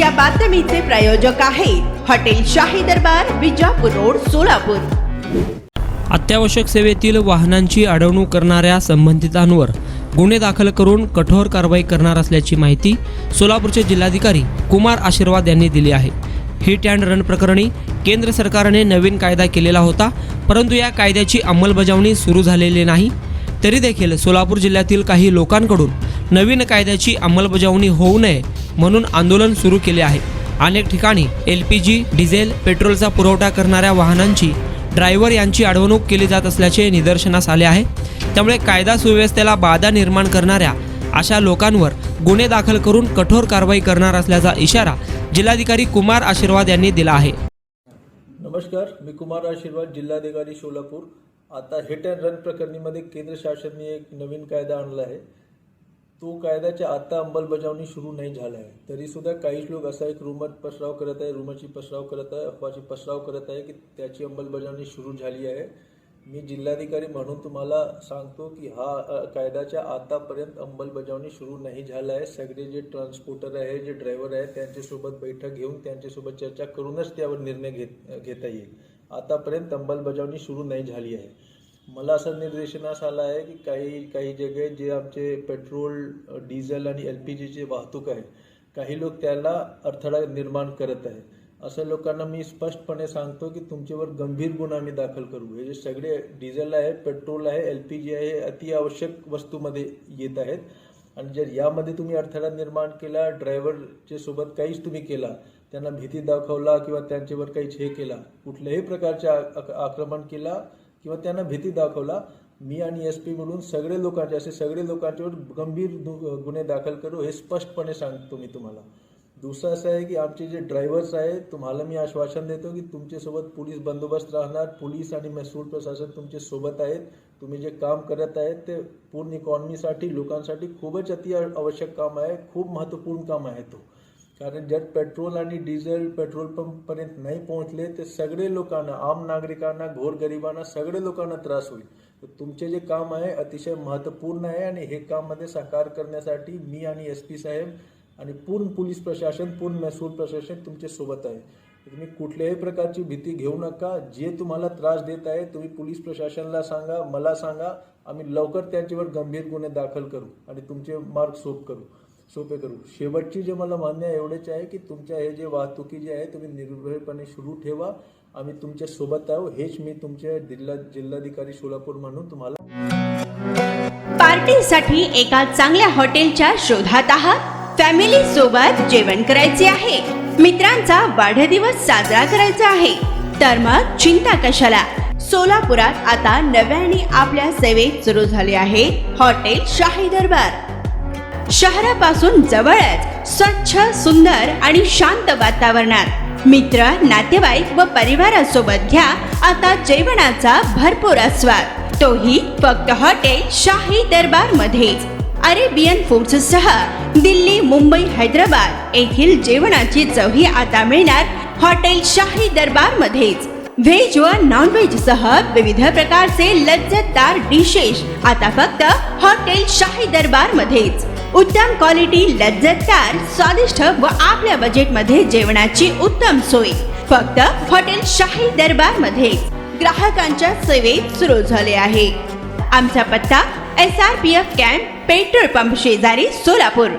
या बातमीचे प्रायोजक आहेत हॉटेल शाही दरबार, विजापूर रोड, सोलापूर। अत्यावश्यक सेवेतील वाहनांची अडवणूक करणाऱ्या संबंधितांवर गुन्हे दाखल करून कठोर कारवाई करणार असल्याची माहिती सोलापूरचे जिल्हाधिकारी कुमार आशीर्वाद यांनी दिली आहे। हिट अँड रन प्रकरणी केंद्र सरकारने नवीन कायदा केलेला होता, परंतु या कायद्याची अंमलबजावणी सुरू झालेली नाही। तरी देखील सोलापूर जिल्ह्यातील काही लोकांकडून नवीन कायद्याची अंमलबजावणी होऊ नये म्हणून आंदोलन सुरू केले आहे। अनेक ठिकाणी LPG, डिझेल, पेट्रोलचा पुरवठा करणाऱ्या वाहनांची ड्रायव्हर यांची अडवणूक केली जात असल्याचे निदर्शनास आले आहे। त्यामुळे कायदा सुव्यवस्थेला बाधा निर्माण करणाऱ्या अशा लोकांवर गुन्हे दाखल करून कठोर कारवाई करणार असल्याचा इशारा जिल्हाधिकारी कुमार आशीर्वाद यांनी दिला आहे। नमस्कार, मी कुमार आशीर्वाद, जिल्हाधिकारी सोलापूर। आता हिट अँड रन प्रकरणीमध्ये केंद्र शासनाने एक नवीन कायदा आणला आहे। तो कायद्याच्या आता अंमलबजावणी सुरू नाही झाला आहे, तरी सुद्धा काही लोक असा एक पसराव करत आहे, अफवाची पसराव करत आहे की त्याची अंमलबजावणी सुरू झाली आहे। मी जिल्हाधिकारी म्हणून तुम्हाला सांगतो की हा कायद्याच्या आतापर्यंत अंमलबजावणी सुरू नाही झाला आहे। सगळे जे ट्रान्सपोर्टर आहे, जे ड्रायव्हर आहे, त्यांच्यासोबत बैठक घेऊन त्यांच्यासोबत चर्चा करूनच त्यावर निर्णय घेता येईल। आतापर्यंत अंमलबजावणी सुरू नाही झाली आहे। मला असं निर्देशनास आलं आहे की काही जगे जे आमचे पेट्रोल, डिझेल आणि LPGचे वाहतूक आहे, काही लोक त्याला अडथळा निर्माण करत आहे। अशा लोकांना मी स्पष्टपणे सांगतो की तुमच्यावर गंभीर गुन्हा आम्ही दाखल करू। हे जे सगळे डिझेल आहे, पेट्रोल आहे, LPG आहे, अति आवश्यक वस्तूमध्ये येत आहेत आणि जर यामध्ये तुम्ही अडथळा निर्माण केला, ड्रायव्हरच्या सोबत काहीच तुम्ही केला, त्यांना भीती दाखवला किंवा त्यांच्यावर काहीच हे केला, कुठल्याही प्रकारचे आक्रमण केला किंवा त्यांना भीती दाखवला, मी आणि SP मिळून सगळे लोकांच्यावर गंभीर गुन्हे दाखल करू, हे स्पष्टपणे सांगतो मी तुम्हाला। दुसरं असं आहे की आमचे जे ड्रायव्हर्स आहेत, तुम्हाला मी आश्वासन देतो की तुमच्यासोबत पोलीस बंदोबस्त राहणार। पोलीस आणि महसूल प्रशासन तुमच्या सोबत आहेत। तुम्ही जे काम करत आहेत ते पूर्ण इकॉनॉमीसाठी, लोकांसाठी खूपच अति आवश्यक काम आहे, खूप महत्त्वपूर्ण काम आहे तो। कारण जर पेट्रोल आणि डिझेल पेट्रोल पंपपर्यंत नाही पोहोचले तर सगळे लोकांना, आम नागरिकांना, गोरगरिबांना, सगळे लोकांना त्रास होईल। तर तुमचे जे काम आहे अतिशय महत्त्वपूर्ण आहे आणि हे काममध्ये साकार करण्यासाठी मी आणि SP साहेब आणि पूर्ण पोलीस प्रशासन, पूर्ण महसूल प्रशासन तुमच्या सोबत आहे। तुम्ही कुठल्याही प्रकारची भीती घेऊ नका। जे तुम्हाला त्रास देत आहे तुम्ही पोलीस प्रशासनाला सांगा, मला सांगा, आम्ही लवकर त्यांच्यावर गंभीर गुन्हे दाखल करू आणि तुमचे मार्ग सोपे करू। शेवटची जे मला म्हणणे आहे एवढेच आहे की तुमच्या हे जे वाहतुकी जे आहे तुम्ही निर्भयपणे सुरू ठेवा, आम्ही तुमच्या सोबत आहोत। हेच मी तुमचे जिल्हाधिकारी सोलापूर म्हणून तुम्हाला। पार्टीसाठी एका चांगल्या हॉटेलच्या शोधात आहात? फॅमिली सोबत जेवण करायचे आहे, मित्रांचा वाढदिवस साजरा करायचा आहे, तर मग चिंता कशाला। सोलापुरात आता नव्याने आपल्या सेवेत सुरू झाले आहे हॉटेल शाही दरबार। शहरापासून जवळच स्वच्छ, सुंदर आणि शांत वातावरणात मित्र, नातेवाईक व परिवारासोबत घ्या आता जेवणाचा भरपूर आस्वाद, तोही फक्त हॉटेल शाही दरबार मध्येच। अरेबियन फूड्ससह दिल्ली, मुंबई, हैदराबाद येथील जेवणाची चवही आता मिळणार हॉटेल शाही दरबार मध्येच। व्हेज व नॉन व्हेज सह विविध प्रकारचे लज्जतदार डिशेस आता फक्त हॉटेल शाही दरबार मध्येच। उत्तम क्वालिटी, लज्जतदार, स्वादिष्ट व आपल्या बजेटमध्ये जेवणाची उत्तम सोय फक्त हॉटेल शाही दरबार मध्ये ग्राहकांच्या सेवेत सुरू झाले आहे। आमचा पत्ता SRPF कॅम्प, पेट्रोल पंप शेजारी, सोलापूर।